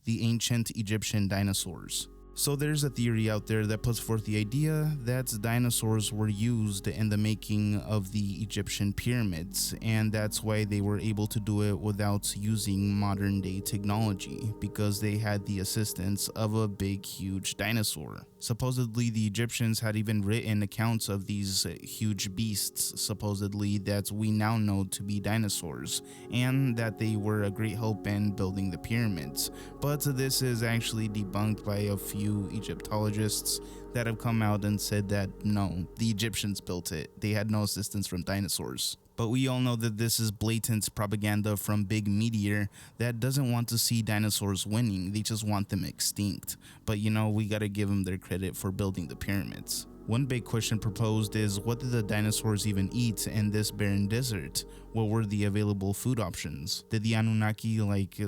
the ancient Egyptian dinosaurs. So there's a theory out there that puts forth the idea that dinosaurs were used in the making of the Egyptian pyramids, and that's why they were able to do it without using modern day technology, because they had the assistance of a big huge dinosaur. Supposedly the Egyptians had even written accounts of these huge beasts, supposedly, that we now know to be dinosaurs, and that they were a great help in building the pyramids. But this is actually debunked by a few Egyptologists that have come out and said that no, the Egyptians built it, they had no assistance from dinosaurs. But we all know that this is blatant propaganda from big media that doesn't want to see dinosaurs winning, they just want them extinct. But you know, we gotta give them their credit for building the pyramids. One big question proposed is, what did the dinosaurs even eat in this barren desert? What were the available food options? Did the Anunnaki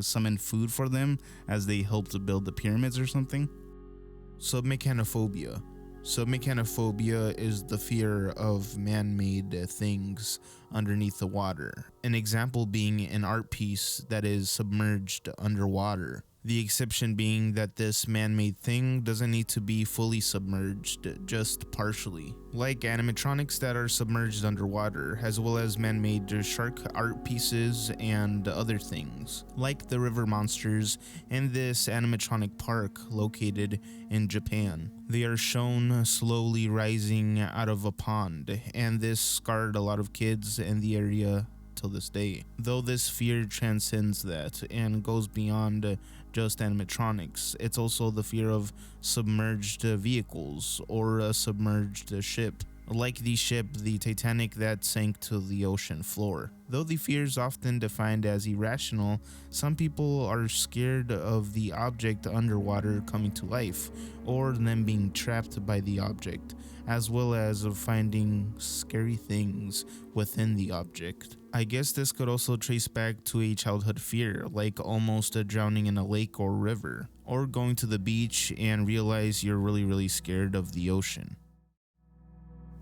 summon food for them as they helped build the pyramids or something? Submechanophobia. Submechanophobia is the fear of man-made things underneath the water. An example being an art piece that is submerged underwater. The exception being that this man-made thing doesn't need to be fully submerged, just partially. Like animatronics that are submerged underwater, as well as man-made shark art pieces and other things, like the river monsters in this animatronic park located in Japan. They are shown slowly rising out of a pond, and this scarred a lot of kids in the area till this day. Though this fear transcends that and goes beyond just animatronics, it's also the fear of submerged vehicles or a submerged ship, like the ship the Titanic that sank to the ocean floor. Though the fear is often defined as irrational, some people are scared of the object underwater coming to life, or them being trapped by the object, as well as of finding scary things within the object. I guess this could also trace back to a childhood fear, like almost drowning in a lake or river, or going to the beach and realize you're really scared of the ocean.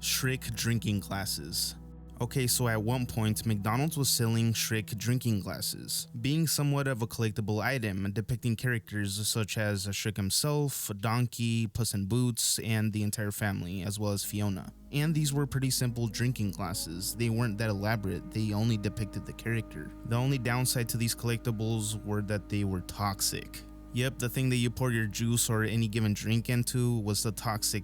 Shrek drinking glasses. Okay, so at one point, McDonald's was selling Shrek drinking glasses, being somewhat of a collectible item depicting characters such as Shrek himself, Donkey, Puss in Boots, and the entire family, as well as Fiona. And these were pretty simple drinking glasses. They weren't that elaborate, they only depicted the character. The only downside to these collectibles were that they were toxic. Yep, the thing that you pour your juice or any given drink into was the toxic,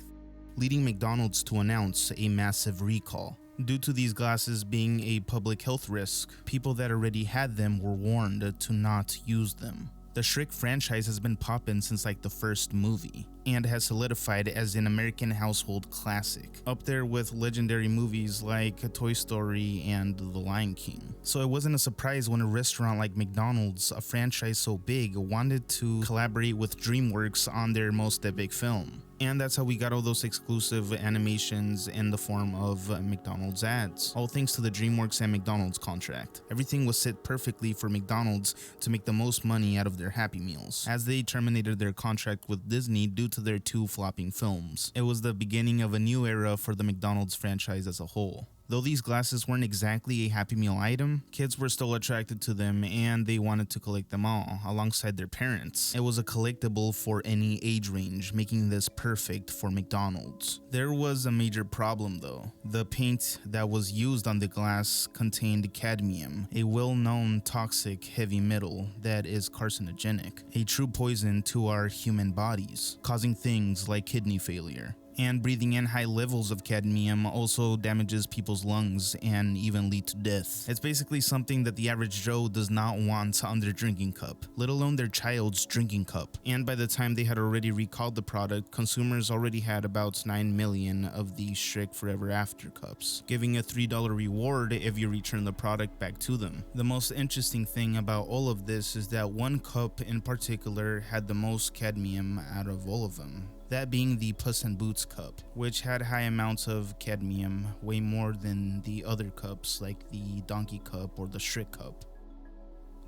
leading McDonald's to announce a massive recall. Due to these glasses being a public health risk, people that already had them were warned to not use them. The Shrek franchise has been poppin' since the first movie, and has solidified as an American household classic, up there with legendary movies like Toy Story and The Lion King. So it wasn't a surprise when a restaurant like McDonald's, a franchise so big, wanted to collaborate with DreamWorks on their most epic film. And that's how we got all those exclusive animations in the form of McDonald's ads. All thanks to the DreamWorks and McDonald's contract. Everything was set perfectly for McDonald's to make the most money out of their Happy Meals, as they terminated their contract with Disney due to their 2 flopping films. It was the beginning of a new era for the McDonald's franchise as a whole. Though these glasses weren't exactly a Happy Meal item, kids were still attracted to them and they wanted to collect them all, alongside their parents. It was a collectible for any age range, making this perfect for McDonald's. There was a major problem though. The paint that was used on the glass contained cadmium, a well-known toxic heavy metal that is carcinogenic, a true poison to our human bodies, causing things like kidney failure. And breathing in high levels of cadmium also damages people's lungs and even lead to death. It's basically something that the average Joe does not want on their drinking cup, let alone their child's drinking cup. And by the time they had already recalled the product, consumers already had about 9 million of these Shrek Forever After cups, giving a $3 reward if you return the product back to them. The most interesting thing about all of this is that one cup in particular had the most cadmium out of all of them. That being the Puss in Boots cup, which had high amounts of cadmium, way more than the other cups like the Donkey Cup or the Shrek Cup.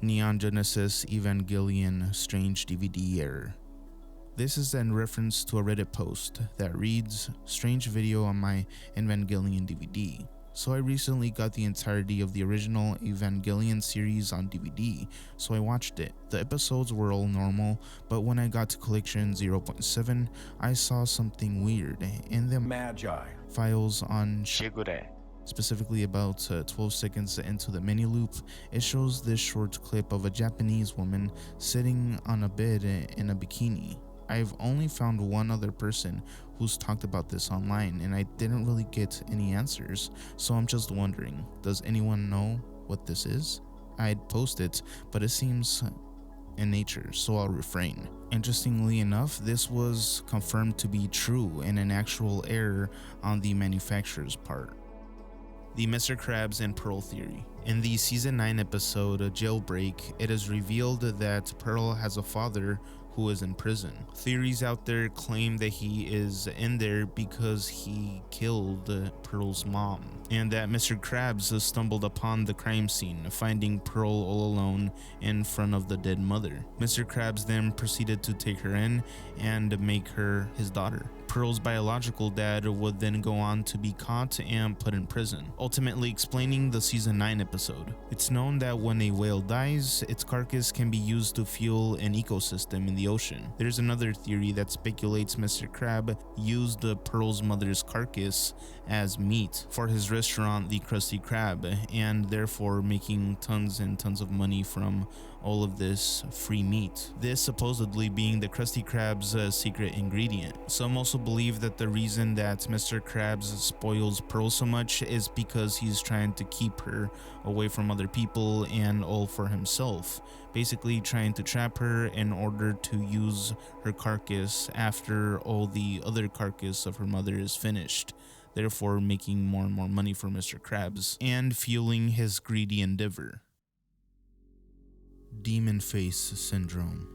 Neon Genesis Evangelion Strange DVD Error. This is in reference to a Reddit post that reads, "Strange video on my Evangelion DVD. So I recently got the entirety of the original Evangelion series on DVD, so I watched it. The episodes were all normal, but when I got to collection 0.7, I saw something weird in the Magi files on specifically about 12 seconds into the menu loop. It shows this short clip of a Japanese woman sitting on a bed in a bikini. I've only found one other person who's talked about this online, and I didn't really get any answers, so I'm just wondering, does anyone know what this is? I'd post it, but it seems in nature, so I'll refrain. Interestingly enough, this was confirmed to be true and an actual error on the manufacturer's part. The Mr. Krabs and Pearl Theory. In the Season 9 episode, Jailbreak, it is revealed that Pearl has a father who is in prison. Theories out there claim that he is in there because he killed Pearl's mom, and that Mr. Krabs stumbled upon the crime scene, finding Pearl all alone in front of the dead mother. Mr. Krabs then proceeded to take her in and make her his daughter. Pearl's biological dad would then go on to be caught and put in prison, ultimately explaining the Season 9 episode. It's known that when a whale dies, its carcass can be used to fuel an ecosystem in the ocean. There's another theory that speculates Mr. Crab used Pearl's mother's carcass as meat for his restaurant, the Krusty Krab, and therefore making tons and tons of money from all of this free meat. This supposedly being the Krusty Krab's secret ingredient. Some also believe that the reason that Mr. Krabs spoils Pearl so much is because he's trying to keep her away from other people and all for himself, basically trying to trap her in order to use her carcass after all the other carcass of her mother is finished, therefore making more and more money for Mr. Krabs and fueling his greedy endeavor. Demon Face Syndrome.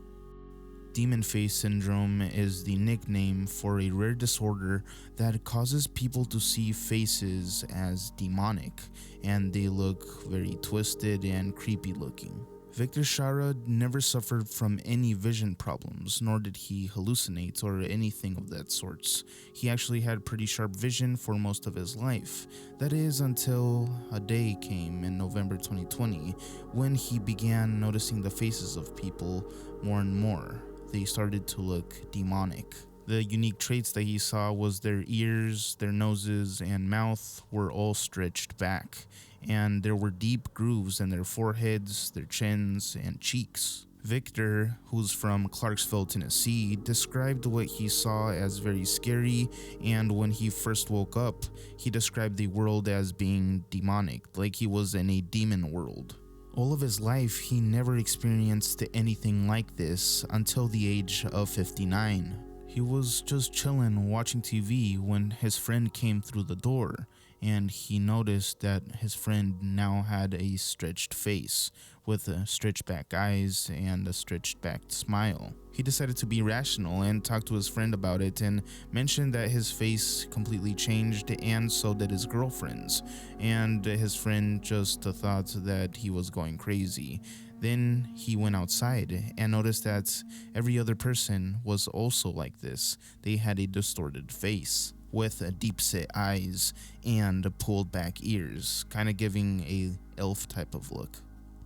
Demon Face Syndrome is the nickname for a rare disorder that causes people to see faces as demonic, and they look very twisted and creepy looking. Victor Shara never suffered from any vision problems, nor did he hallucinate or anything of that sorts. He actually had pretty sharp vision for most of his life. That is until a day came in November 2020 when he began noticing the faces of people more and more. They started to look demonic. The unique traits that he saw was their ears, their noses, and mouth were all stretched back, and there were deep grooves in their foreheads, their chins, and cheeks. Victor, who's from Clarksville, Tennessee, described what he saw as very scary, and when he first woke up, he described the world as being demonic, like he was in a demon world. All of his life, he never experienced anything like this until the age of 59. He was just chilling watching TV when his friend came through the door, and he noticed that his friend now had a stretched face with stretched back eyes and a stretched back smile. He decided to be rational and talked to his friend about it and mentioned that his face completely changed, and so did his girlfriend's, and his friend just thought that he was going crazy. Then he went outside and noticed that every other person was also like this. They had a distorted face with deep-set eyes and pulled back ears, kind of giving a elf type of look.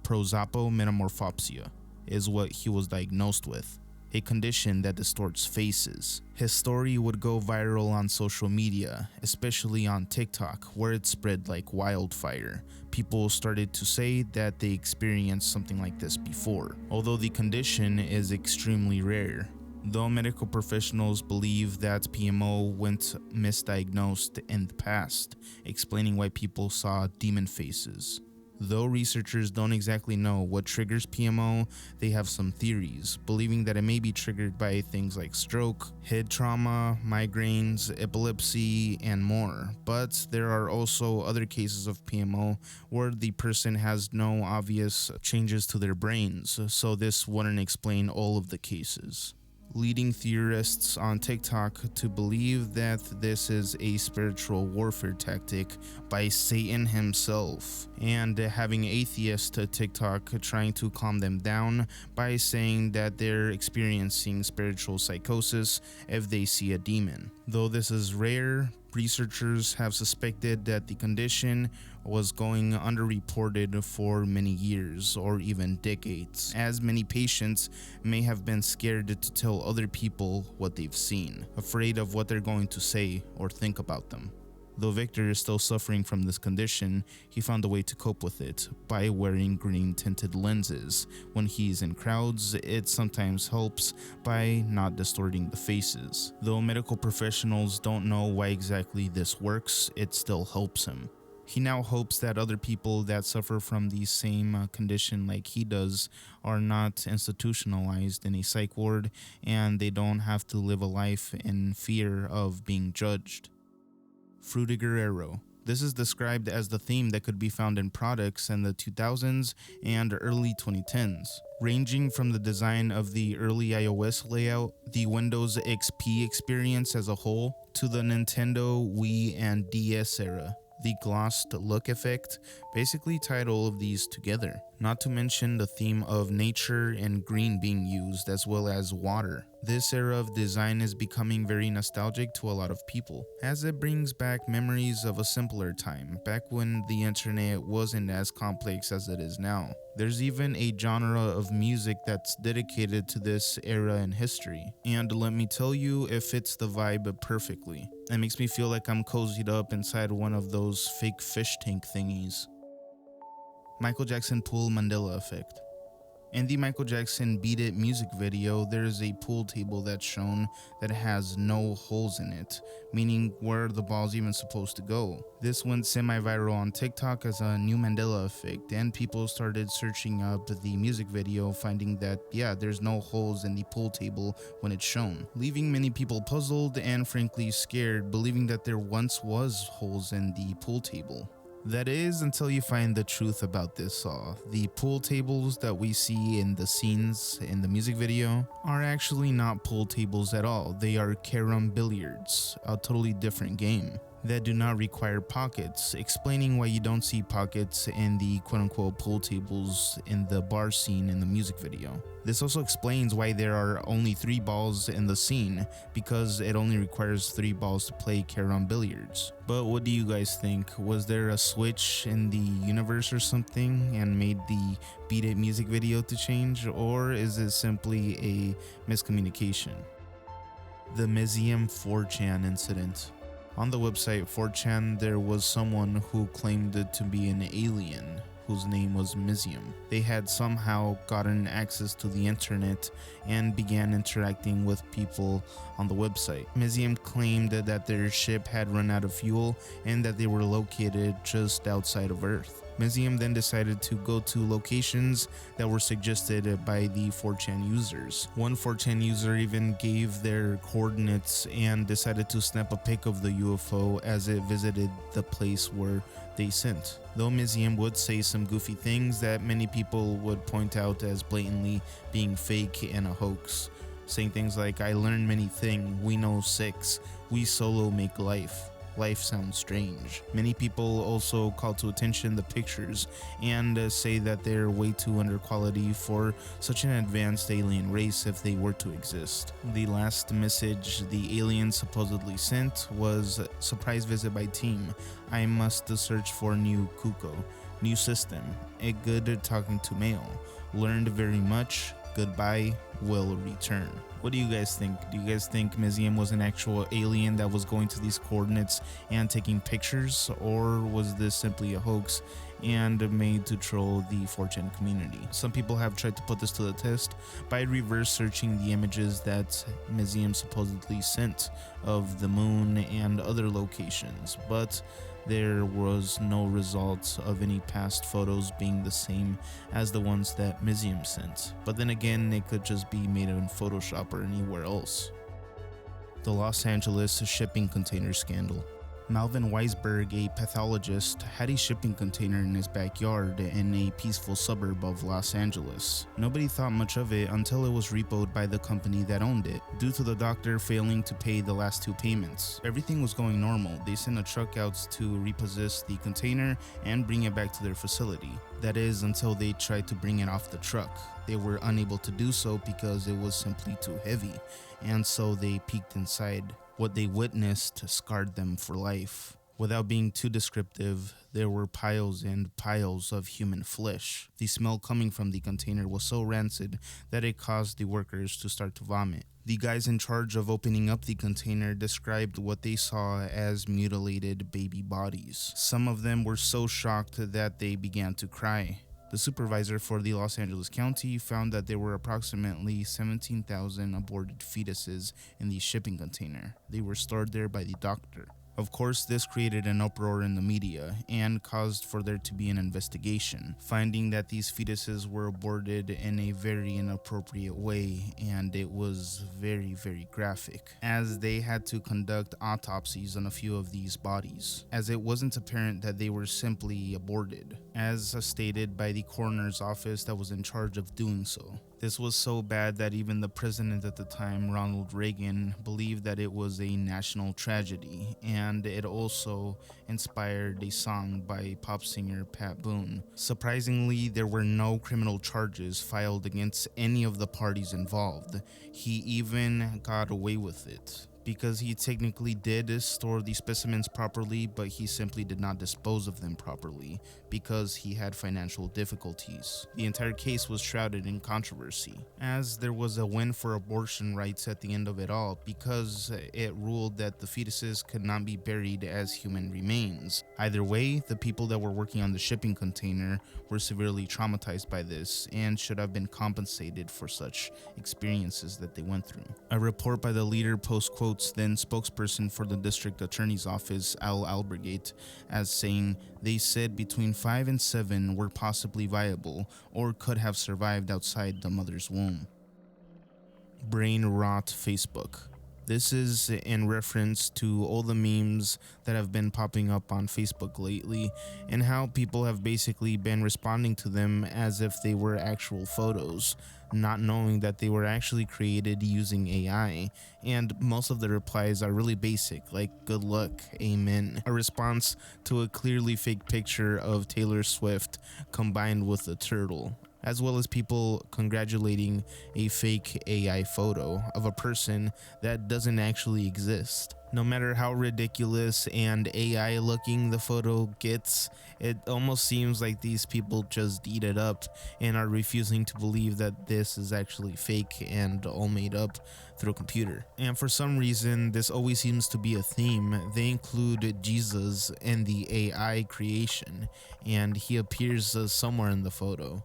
Prosopomorphopsia is what he was diagnosed with, a condition that distorts faces. His story would go viral on social media, especially on TikTok, where it spread like wildfire. People started to say that they experienced something like this before, although the condition is extremely rare. Though medical professionals believe that PMO went misdiagnosed in the past, explaining why people saw demon faces. Though researchers don't exactly know what triggers PMO, they have some theories, believing that it may be triggered by things like stroke, head trauma, migraines, epilepsy, and more. But there are also other cases of PMO where the person has no obvious changes to their brains, so this wouldn't explain all of the cases, leading theorists on TikTok to believe that this is a spiritual warfare tactic by Satan himself, and having atheists to TikTok trying to calm them down by saying that they're experiencing spiritual psychosis if they see a demon. Though this is rare, Researchers have suspected that the condition was going underreported for many years or even decades, as many patients may have been scared to tell other people what they've seen, afraid of what they're going to say or think about them. Though Victor is still suffering from this condition, he found a way to cope with it by wearing green tinted lenses. When he's in crowds, it sometimes helps by not distorting the faces. Though medical professionals don't know why exactly this works, it still helps him. He now hopes that other people that suffer from the same condition like he does are not institutionalized in a psych ward, and they don't have to live a life in fear of being judged. Frutiger Aero. This is described as the theme that could be found in products in the 2000s and early 2010s, ranging from the design of the early iOS layout, the Windows XP experience as a whole, to the Nintendo, Wii, and DS era. The glossed look effect basically tied all of these together, not to mention the theme of nature and green being used, as well as water. This era of design is becoming very nostalgic to a lot of people, as it brings back memories of a simpler time, back when the internet wasn't as complex as it is now. There's even a genre of music that's dedicated to this era in history, and let me tell you, it fits the vibe perfectly. It makes me feel like I'm cozied up inside one of those fake fish tank thingies. Micheal Jackson Pool Mandela Effect. In the Micheal Jackson Beat It music video, there is a pool table that's shown that has no holes in it, meaning where the ball's even supposed to go. This went semi-viral on TikTok as a new Mandela effect, and people started searching up the music video, finding that, yeah, there's no holes in the pool table when it's shown, leaving many people puzzled and frankly scared, believing that there once was holes in the pool table. That is, until you find the truth about this all. The pool tables that we see in the scenes in the music video are actually not pool tables at all. They are carom billiards, a totally different game that do not require pockets, explaining why you don't see pockets in the quote-unquote pool tables in the bar scene in the music video. This also explains why there are only 3 balls in the scene, because it only requires 3 balls to play carom billiards. But what do you guys think? Was there a switch in the universe or something and made the Beat It music video to change, or is it simply a miscommunication? The Myziam 4chan incident. On the website 4chan, there was someone who claimed it to be an alien whose name was Myziam. They had somehow gotten access to the internet and began interacting with people on the website. Myziam claimed that their ship had run out of fuel and that they were located just outside of Earth. Myziam then decided to go to locations that were suggested by the 4chan users. One 4chan user even gave their coordinates and decided to snap a pic of the UFO as it visited the place where they sent. Though Myziam would say some goofy things that many people would point out as blatantly being fake and a hoax, saying things like, "I learned many things, we know 6, we solo make life. Life sounds strange." Many people also call to attention the pictures and say that they're way too under quality for such an advanced alien race if they were to exist. The last message the alien supposedly sent was, "Surprise visit by team. I must search for new Kuko. New system. A good talking to mail. Learned very much. Goodbye. Will return." What do you guys think? Do you guys think Myziam was an actual alien that was going to these coordinates and taking pictures, or was this simply a hoax and made to troll the 4chan community? Some people have tried to put this to the test by reverse searching the images that Myziam supposedly sent of the moon and other locations, but there was no results of any past photos being the same as the ones that Myziam sent. But then again, it could just be made in Photoshop or anywhere else. The Los Angeles shipping container scandal. Malvin Weisberg, a pathologist, had a shipping container in his backyard in a peaceful suburb of Los Angeles. Nobody thought much of it until it was repoed by the company that owned it, due to the doctor failing to pay the last 2 payments. Everything was going normal. They sent a truck out to repossess the container and bring it back to their facility. That is, until they tried to bring it off the truck. They were unable to do so because it was simply too heavy, and so they peeked inside What they witnessed scarred them for life. Without being too descriptive, there were piles and piles of human flesh. The smell coming from the container was so rancid that it caused the workers to start to vomit. The guys in charge of opening up the container described what they saw as mutilated baby bodies. Some of them were so shocked that they began to cry. The supervisor for the Los Angeles County found that there were approximately 17,000 aborted fetuses in the shipping container. They were stored there by the doctor. Of course, this created an uproar in the media and caused for there to be an investigation, finding that these fetuses were aborted in a very inappropriate way, and it was very, very graphic, as they had to conduct autopsies on a few of these bodies, as it wasn't apparent that they were simply aborted, as stated by the coroner's office that was in charge of doing so. This was so bad that even the president at the time, Ronald Reagan, believed that it was a national tragedy, and it also inspired a song by pop singer Pat Boone. Surprisingly, there were no criminal charges filed against any of the parties involved. He even got away with it, because he technically did store the specimens properly, but he simply did not dispose of them properly because he had financial difficulties. The entire case was shrouded in controversy, as there was a win for abortion rights at the end of it all, because it ruled that the fetuses could not be buried as human remains. Either way, the people that were working on the shipping container were severely traumatized by this and should have been compensated for such experiences that they went through. A report by the Leader Post quotes then spokesperson for the district attorney's office, Al Albergate, as saying, "They said between 5 and 7 were possibly viable or could have survived outside the mother's womb." Brain rot Facebook. This is in reference to all the memes that have been popping up on Facebook lately, and how people have basically been responding to them as if they were actual photos, not knowing that they were actually created using AI, and most of the replies are really basic, like "good luck, amen," a response to a clearly fake picture of Taylor Swift combined with a turtle, as well as people congratulating a fake AI photo of a person that doesn't actually exist. No matter how ridiculous and AI looking the photo gets, it almost seems like these people just eat it up and are refusing to believe that this is actually fake and all made up through a computer. And for some reason, this always seems to be a theme. They include Jesus in the AI creation, and he appears somewhere in the photo.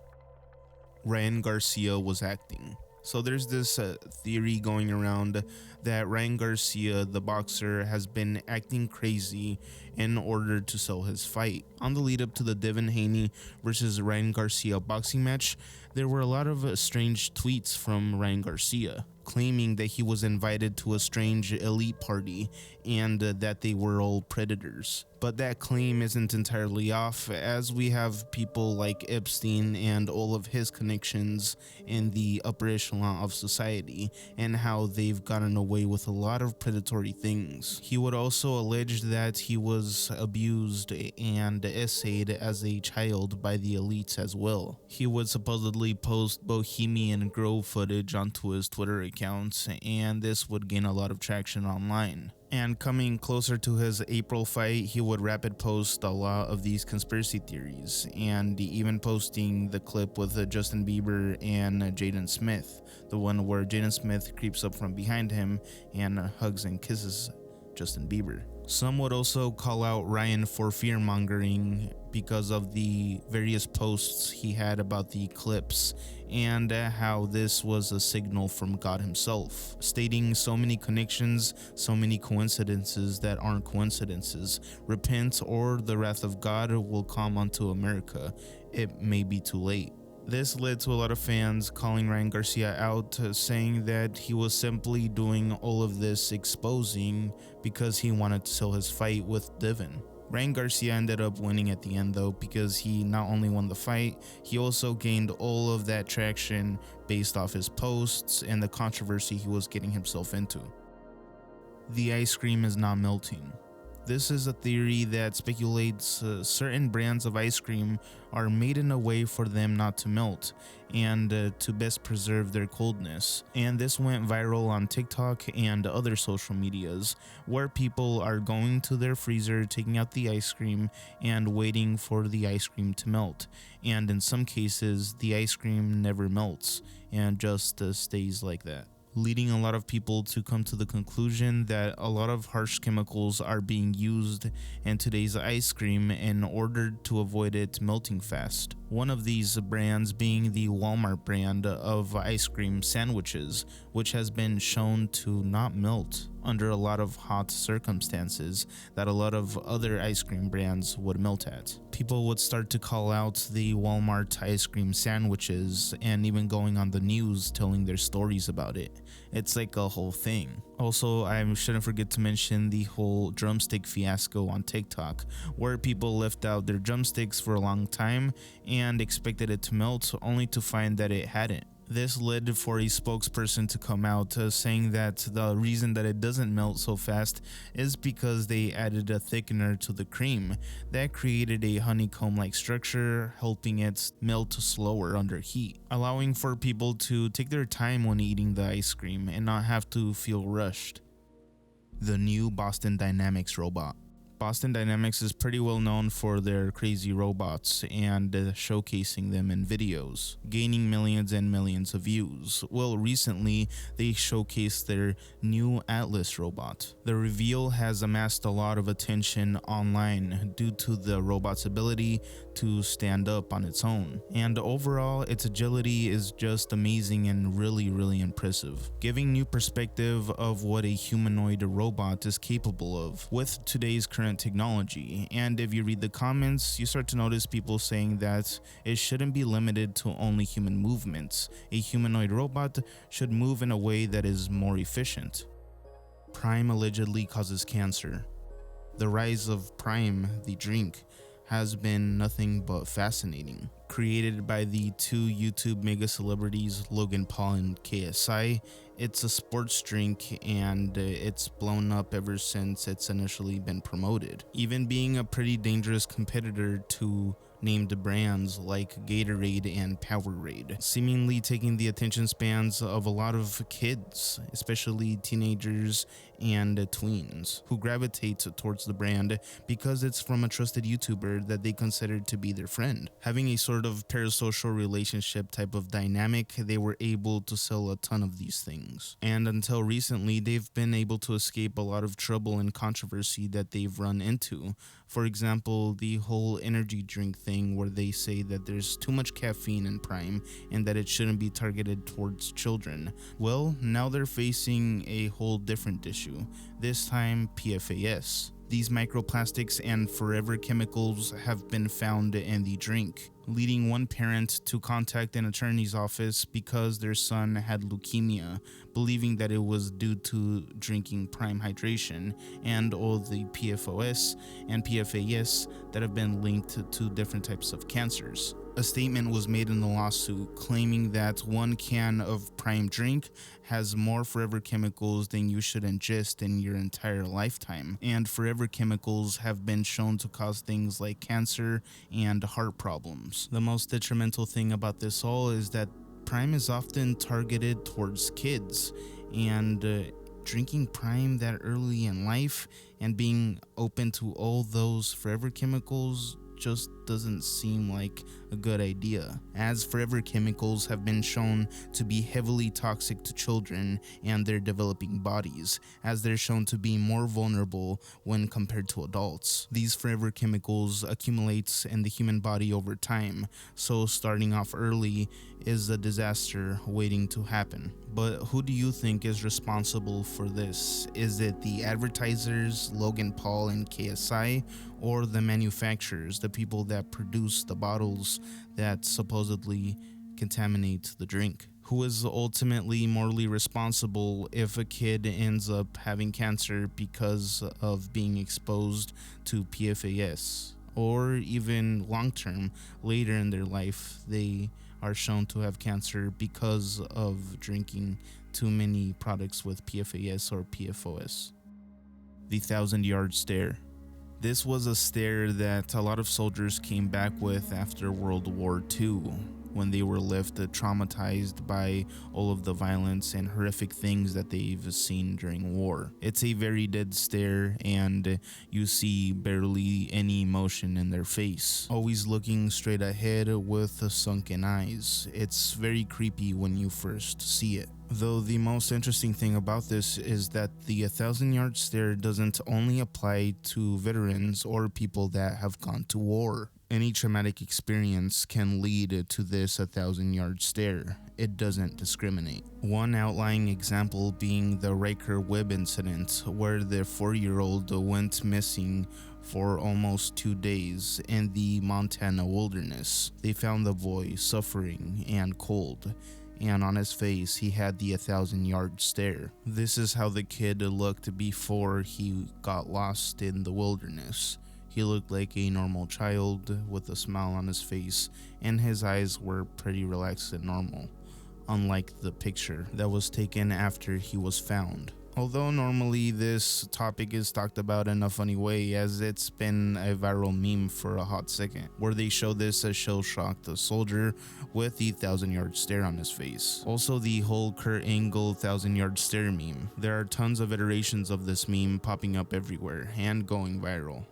Ryan Garcia was acting. So there's this theory going around that Ryan Garcia, the boxer, has been acting crazy in order to sell his fight. On the lead up to the Devin Haney versus Ryan Garcia boxing match, there were a lot of strange tweets from Ryan Garcia, claiming that he was invited to a strange elite party and that they were all predators. But that claim isn't entirely off, as we have people like Epstein and all of his connections in the upper echelon of society, and how they've gotten away with a lot of predatory things. He would also allege that he was abused and essayed as a child by the elites as well. He would supposedly post Bohemian Grove footage onto his Twitter accounts, and this would gain a lot of traction online. And coming closer to his April fight, he would rapid post a lot of these conspiracy theories, and even posting the clip with Justin Bieber and Jaden Smith, the one where Jaden Smith creeps up from behind him and hugs and kisses Justin Bieber. Some would also call out Ryan for fear-mongering because of the various posts he had about the eclipse, and how this was a signal from God himself, stating so many connections, so many coincidences that aren't coincidences. Repent or the wrath of God will come unto America. It may be too late. This led to a lot of fans calling Ryan Garcia out, saying that he was simply doing all of this exposing because he wanted to sell his fight with Devin. Ryan Garcia ended up winning at the end though, because he not only won the fight, he also gained all of that traction based off his posts and the controversy he was getting himself into. The ice cream is not melting. This is a theory that speculates certain brands of ice cream are made in a way for them not to melt and to best preserve their coldness. And this went viral on TikTok and other social medias, where people are going to their freezer, taking out the ice cream and waiting for the ice cream to melt. And in some cases, the ice cream never melts and just stays like that, leading a lot of people to come to the conclusion that a lot of harsh chemicals are being used in today's ice cream in order to avoid it melting fast. One of these brands being the Walmart brand of ice cream sandwiches, which has been shown to not melt under a lot of hot circumstances that a lot of other ice cream brands would melt at. People would start to call out the Walmart ice cream sandwiches and even going on the news telling their stories about it. It's like a whole thing. Also, I shouldn't forget to mention the whole drumstick fiasco on TikTok, where people left out their drumsticks for a long time and expected it to melt, only to find that it hadn't. This led for a spokesperson to come out saying that the reason that it doesn't melt so fast is because they added a thickener to the cream that created a honeycomb-like structure, helping it melt slower under heat, allowing for people to take their time when eating the ice cream and not have to feel rushed. The new Boston Dynamics robot. Boston Dynamics is pretty well known for their crazy robots and showcasing them in videos, gaining millions and millions of views. Well, recently they showcased their new Atlas robot. The reveal has amassed a lot of attention online due to the robot's ability to stand up on its own, and overall its agility is just amazing and really impressive, giving new perspective of what a humanoid robot is capable of with today's current technology. And if you read the comments, you start to notice people saying that it shouldn't be limited to only human movements. A humanoid robot should move in a way that is more efficient. Prime allegedly causes cancer. The rise of Prime, the drink, has been nothing but fascinating. Created by the two YouTube mega celebrities Logan Paul and KSI, it's a sports drink and it's blown up ever since it's initially been promoted, even being a pretty dangerous competitor to named brands like Gatorade and Powerade, seemingly taking the attention spans of a lot of kids, especially teenagers and tweens, who gravitate towards the brand because it's from a trusted YouTuber that they consider to be their friend. Having a sort of parasocial relationship type of dynamic, they were able to sell a ton of these things. And until recently, they've been able to escape a lot of trouble and controversy that they've run into. For example, the whole energy drink thing where they say that there's too much caffeine in Prime and that it shouldn't be targeted towards children. Well, now they're facing a whole different issue, this time PFAS. These microplastics and forever chemicals have been found in the drink, leading one parent to contact an attorney's office because their son had leukemia, believing that it was due to drinking Prime hydration and all the PFOS and PFAS that have been linked to different types of cancers. A statement was made in the lawsuit claiming that one can of Prime drink has more forever chemicals than you should ingest in your entire lifetime, and forever chemicals have been shown to cause things like cancer and heart problems. The most detrimental thing about this all is that Prime is often targeted towards kids, and drinking Prime that early in life and being open to all those forever chemicals just doesn't seem like a good idea, as forever chemicals have been shown to be heavily toxic to children and their developing bodies, as they're shown to be more vulnerable when compared to adults. These forever chemicals accumulate in the human body over time, so starting off early is a disaster waiting to happen. But who do you think is responsible for this? Is it the advertisers, Logan Paul and KSI, or the manufacturers, the people that produce the bottles that supposedly contaminate the drink? Who is ultimately morally responsible if a kid ends up having cancer because of being exposed to PFAS? Or even long-term, later in their life, they are shown to have cancer because of drinking too many products with PFAS or PFOS. The 1,000-yard stare. This was a stare that a lot of soldiers came back with after World War II, when they were left traumatized by all of the violence and horrific things that they've seen during war. It's a very dead stare, and you see barely any emotion in their face, always looking straight ahead with sunken eyes. It's very creepy when you first see it. Though the most interesting thing about this is that the 1,000-yard stare doesn't only apply to veterans or people that have gone to war. Any traumatic experience can lead to this 1,000-yard stare. It doesn't discriminate. One outlying example being the Riker Webb incident, where the 4-year-old went missing for almost 2 days in the Montana wilderness. They found the boy suffering and cold, and on his face he had the 1,000-yard stare. This is how the kid looked before he got lost in the wilderness. He looked like a normal child with a smile on his face, and his eyes were pretty relaxed and normal, unlike the picture that was taken after he was found. Although normally this topic is talked about in a funny way, as it's been a viral meme for a hot second, where they show this as shell-shocked soldier with the 1,000-yard stare on his face. Also, the whole Kurt Angle 1,000-yard stare meme. There are tons of iterations of this meme popping up everywhere and going viral.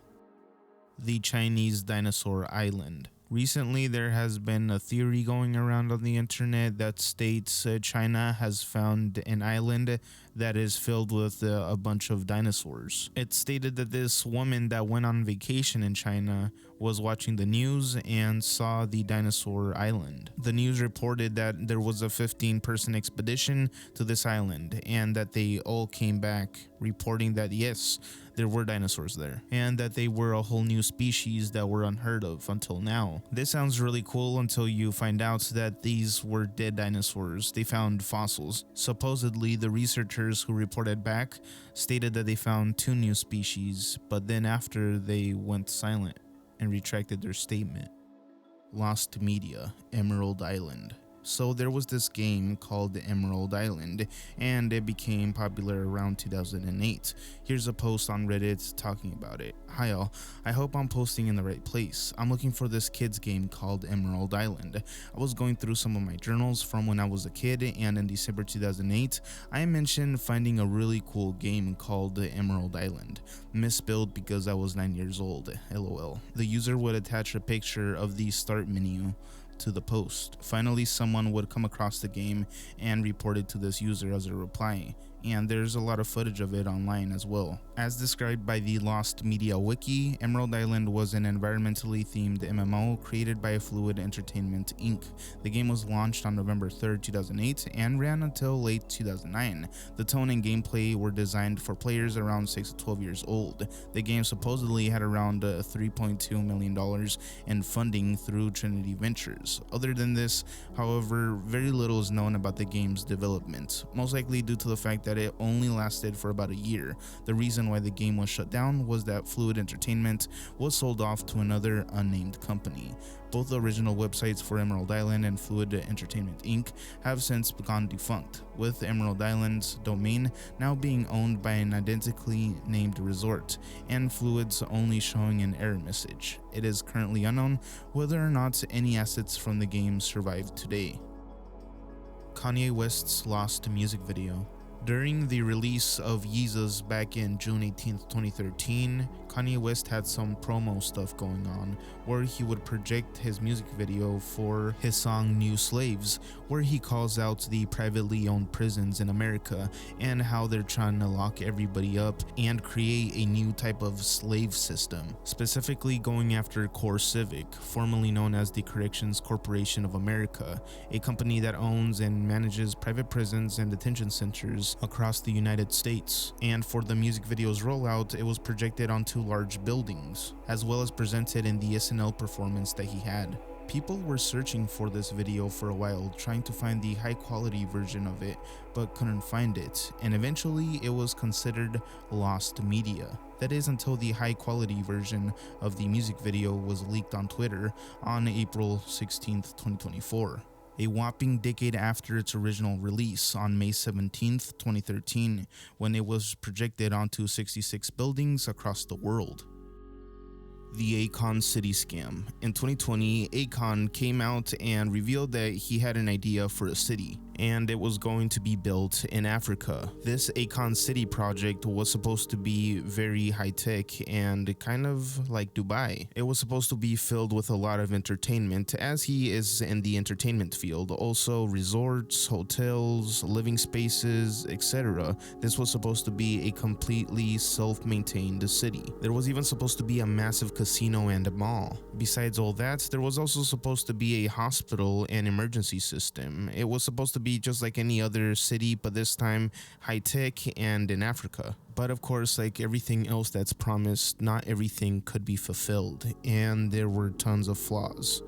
The Chinese dinosaur island. Recently, there has been a theory going around on the internet that states China has found an island that is filled with a bunch of dinosaurs. It's stated that this woman that went on vacation in China was watching the news and saw the dinosaur island. The news reported that there was a 15-person expedition to this island, and that they all came back reporting that yes, there were dinosaurs there, and that they were a whole new species that were unheard of until now. This sounds really cool until you find out that these were dead dinosaurs. They found fossils. Supposedly, the researchers who reported back stated that they found 2 new species, but then after they went silent and retracted their statement. Lost media, Emerald Island. So there was this game called Emerald Island, and it became popular around 2008. Here's a post on Reddit talking about it. Hi all, I hope I'm posting in the right place. I'm looking for this kids game called Emerald Island. I was going through some of my journals from when I was a kid, and in December 2008, I mentioned finding a really cool game called Emerald Island. Misspelled because I was 9 years old, lol. The user would attach a picture of the start menu to the post. Finally, someone would come across the game and report it to this user as a reply, and there's a lot of footage of it online as well. As described by the Lost Media Wiki, Emerald Island was an environmentally themed MMO created by Fluid Entertainment Inc. The game was launched on November 3rd, 2008 and ran until late 2009. The tone and gameplay were designed for players around 6 to 12 years old. The game supposedly had around $3.2 million in funding through Trinity Ventures. Other than this, however, very little is known about the game's development, most likely due to the fact that it only lasted for about a year. The reason why the game was shut down was that Fluid Entertainment was sold off to another unnamed company. Both the original websites for Emerald Island and Fluid Entertainment Inc. have since gone defunct, with Emerald Island's domain now being owned by an identically named resort, and Fluid's only showing an error message. It is currently unknown whether or not any assets from the game survive today. Kanye West's Lost music video. During the release of Yeezus back in June 18th, 2013, Kanye West had some promo stuff going on where he would project his music video for his song New Slaves, where he calls out the privately owned prisons in America and how they're trying to lock everybody up and create a new type of slave system, specifically going after Core Civic, formerly known as the Corrections Corporation of America, a company that owns and manages private prisons and detention centers across the United States. And for the music video's rollout, it was projected onto large buildings, as well as presented in the SNL performance that he had. People were searching for this video for a while, trying to find the high quality version of it, but couldn't find it, and eventually it was considered lost media. That is until the high quality version of the music video was leaked on Twitter on April 16th, 2024. A whopping decade after its original release on May 17th, 2013, when it was projected onto 66 buildings across the world. The Akon City scam. In 2020, Akon came out and revealed that he had an idea for a city, and it was going to be built in Africa. This Akon City project was supposed to be very high-tech and kind of like Dubai. It was supposed to be filled with a lot of entertainment, as he is in the entertainment field. Also resorts, hotels, living spaces, etc. This was supposed to be a completely self-maintained city. There was even supposed to be a massive casino and a mall. Besides all that, there was also supposed to be a hospital and emergency system. It was supposed to be just like any other city, but this time high-tech and in Africa. But of course, like everything else that's promised, not everything could be fulfilled, and there were tons of flaws.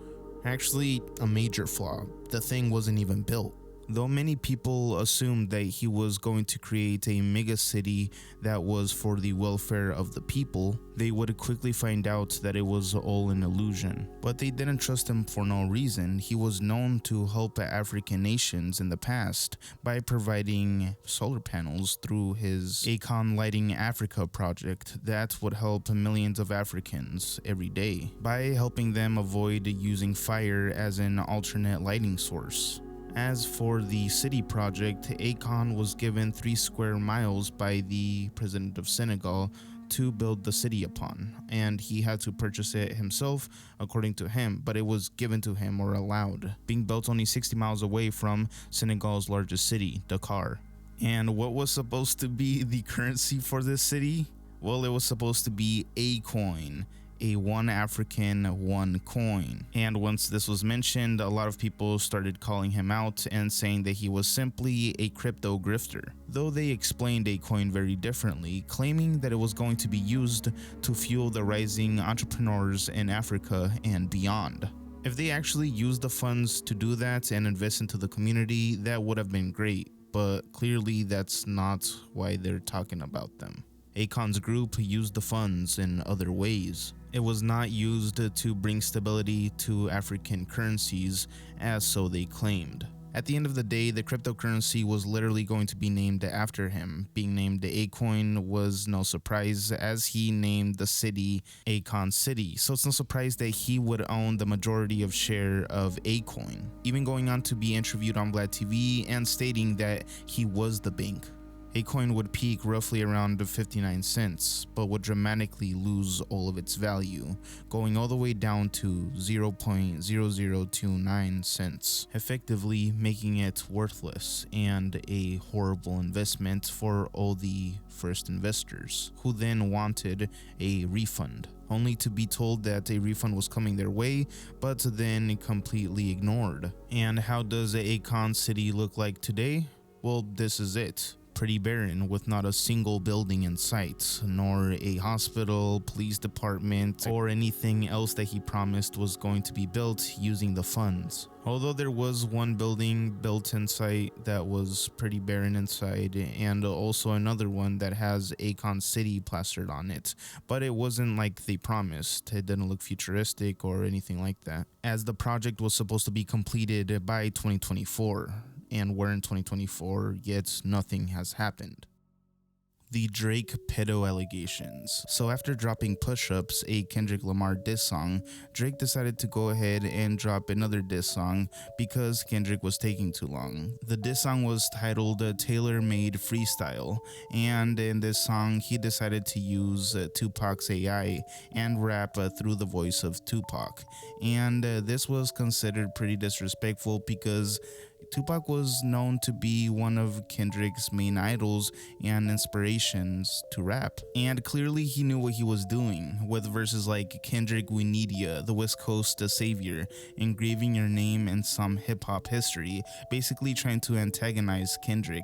Actually, a major flaw. The thing wasn't even built. Though many people assumed that he was going to create a mega city that was for the welfare of the people, they would quickly find out that it was all an illusion. But they didn't trust him for no reason. He was known to help African nations in the past by providing solar panels through his Akon Lighting Africa project that would help millions of Africans every day by helping them avoid using fire as an alternate lighting source. As for the city project, Akon was given 3 square miles by the president of Senegal to build the city upon, and he had to purchase it himself according to him, but it was given to him or allowed, being built only 60 miles away from Senegal's largest city, Dakar. And what was supposed to be the currency for this city? Well, it was supposed to be a coin. A one African, one coin. And once this was mentioned, a lot of people started calling him out and saying that he was simply a crypto grifter, though they explained a coin very differently, claiming that it was going to be used to fuel the rising entrepreneurs in Africa and beyond. If they actually used the funds to do that and invest into the community, that would have been great, but clearly that's not why they're talking about them. Akon's group used the funds in other ways. It was not used to bring stability to African currencies, as so they claimed. At the end of the day, the cryptocurrency was literally going to be named after him. Being named Akon was no surprise, as he named the city Akon City, so it's no surprise that he would own the majority of share of Akon, even going on to be interviewed on Vlad TV and stating that he was the bank. A coin would peak roughly around 59 cents, but would dramatically lose all of its value, going all the way down to 0.0029 cents, effectively making it worthless and a horrible investment for all the first investors, who then wanted a refund, only to be told that a refund was coming their way, but then completely ignored. And how does Akon City look like today? Well, this is it. Pretty barren, with not a single building in sight, nor a hospital, police department, or anything else that he promised was going to be built using the funds. Although there was one building built in sight that was pretty barren inside, and also another one that has Akon City plastered on it, but it wasn't like they promised. It didn't look futuristic or anything like that, as the project was supposed to be completed by 2024. And we're in 2024, yet nothing has happened. The Drake pedo allegations. So after dropping Push Ups, a Kendrick Lamar diss song, Drake decided to go ahead and drop another diss song because Kendrick was taking too long. The diss song was titled Tailor Made Freestyle, and in this song he decided to use Tupac's AI and rap through the voice of Tupac. And this was considered pretty disrespectful because Tupac was known to be one of Kendrick's main idols and inspirations to rap, and clearly he knew what he was doing with verses like Kendrick, we need ya, the West Coast savior, engraving your name in some hip-hop history, basically trying to antagonize Kendrick.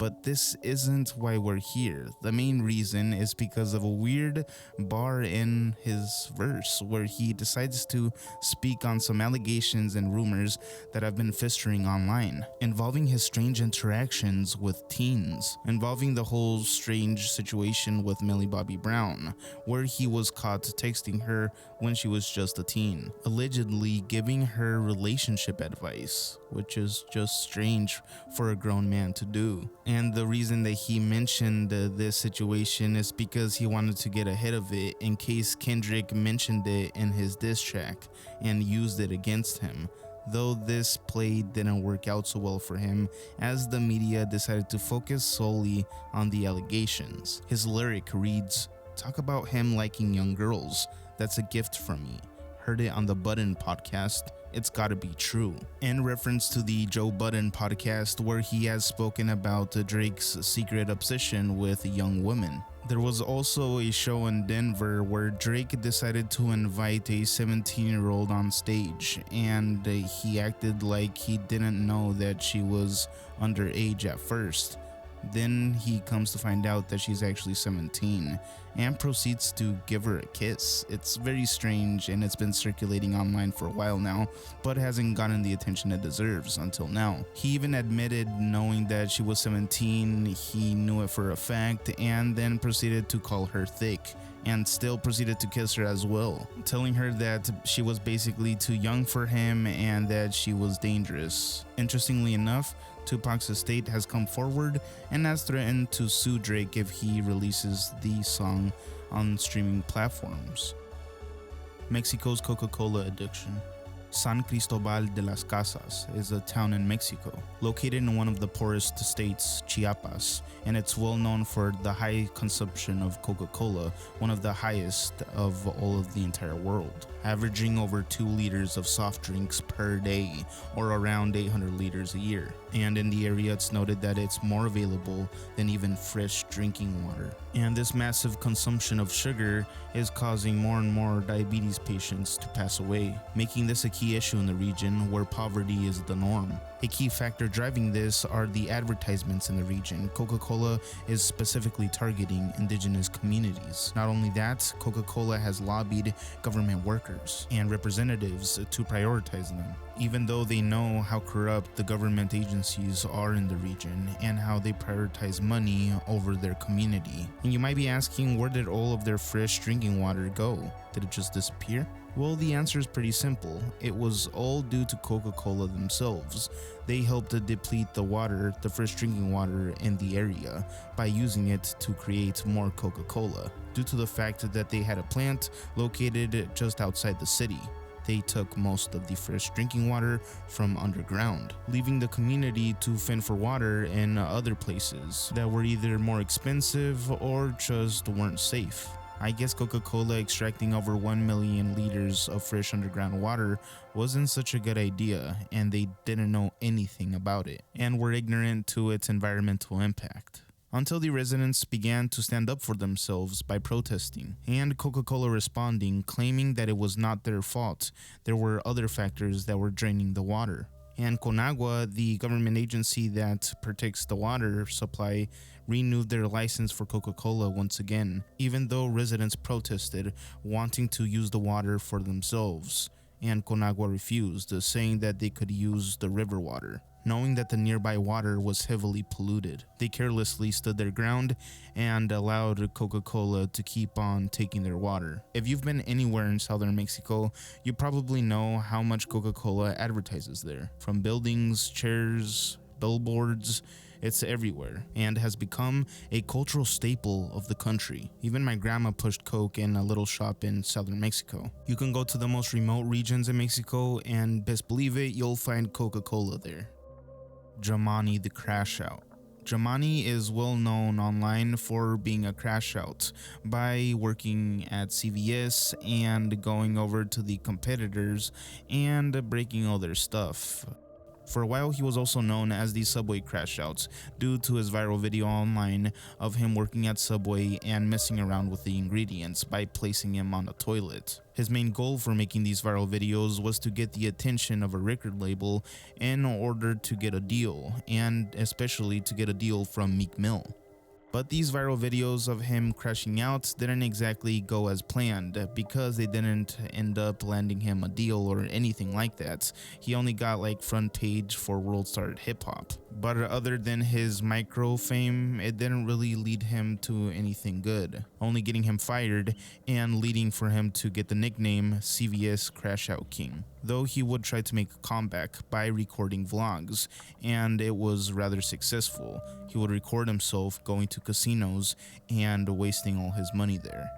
But this isn't why we're here. The main reason is because of a weird bar in his verse where he decides to speak on some allegations and rumors that have been festering online, involving his strange interactions with teens, involving the whole strange situation with Millie Bobby Brown, where he was caught texting her when she was just a teen, allegedly giving her relationship advice, which is just strange for a grown man to do. And the reason that he mentioned this situation is because he wanted to get ahead of it in case Kendrick mentioned it in his diss track and used it against him. Though this play didn't work out so well for him, as the media decided to focus solely on the allegations. His lyric reads, "Talk about him liking young girls. That's a gift from me. Heard it on the Budden podcast. It's gotta be true." In reference to the Joe Budden podcast, where he has spoken about Drake's secret obsession with young women. There was also a show in Denver where Drake decided to invite a 17-year-old on stage, and he acted like he didn't know that she was underage at first. Then he comes to find out that she's actually 17 and proceeds to give her a kiss. It's very strange, and it's been circulating online for a while now, but hasn't gotten the attention it deserves until now. He even admitted knowing that she was 17, he knew it for a fact, and then proceeded to call her thick, and still proceeded to kiss her as well, telling her that she was basically too young for him and that she was dangerous. Interestingly enough, Tupac's estate has come forward and has threatened to sue Drake if he releases the song on streaming platforms. Mexico's Coca Cola addiction. San Cristobal de las Casas is a town in Mexico, located in one of the poorest states, Chiapas, and it's well known for the high consumption of Coca Cola, one of the highest of all of the entire world, averaging over 2 liters of soft drinks per day, or around 800 liters a year. And in the area, it's noted that it's more available than even fresh drinking water. And this massive consumption of sugar is causing more and more diabetes patients to pass away, making this a key issue in the region where poverty is the norm. A key factor driving this are the advertisements in the region. Coca-Cola is specifically targeting indigenous communities. Not only that, Coca-Cola has lobbied government workers and representatives to prioritize them, even though they know how corrupt the government agencies are in the region and how they prioritize money over their community. And you might be asking, where did all of their fresh drinking water go? Did it just disappear? Well, the answer is pretty simple. It was all due to Coca-Cola themselves. They helped to deplete the water, the fresh drinking water in the area, by using it to create more Coca-Cola, due to the fact that they had a plant located just outside the city. They took most of the fresh drinking water from underground, leaving the community to fend for water in other places that were either more expensive or just weren't safe. I guess Coca-Cola extracting over 1 million liters of fresh underground water wasn't such a good idea, and they didn't know anything about it, and were ignorant to its environmental impact. Until the residents began to stand up for themselves by protesting, and Coca-Cola responding, claiming that it was not their fault. There were other factors that were draining the water. And Conagua, the government agency that protects the water supply, renewed their license for Coca-Cola once again, even though residents protested, wanting to use the water for themselves, and Conagua refused, saying that they could use the river water. Knowing that the nearby water was heavily polluted, they carelessly stood their ground and allowed Coca-Cola to keep on taking their water. If you've been anywhere in southern Mexico, you probably know how much Coca-Cola advertises there. From buildings, chairs, billboards, it's everywhere, and has become a cultural staple of the country. Even my grandma pushed Coke in a little shop in southern Mexico. You can go to the most remote regions in Mexico, and best believe it, you'll find Coca-Cola there. Jamani the Crash Out. Jamani is well known online for being a crash out by working at CVS and going over to the competitors and breaking all their stuff. For a while, he was also known as the Subway Crash Outs due to his viral video online of him working at Subway and messing around with the ingredients by placing him on the toilet. His main goal for making these viral videos was to get the attention of a record label in order to get a deal, and especially to get a deal from Meek Mill. But these viral videos of him crashing out didn't exactly go as planned, because they didn't end up landing him a deal or anything like that. He only got like front page for World Star Hip Hop. But other than his micro fame, it didn't really lead him to anything good, only getting him fired and leading for him to get the nickname CVS Crash Out King. Though he would try to make a comeback by recording vlogs, and it was rather successful. He would record himself going to casinos and wasting all his money there.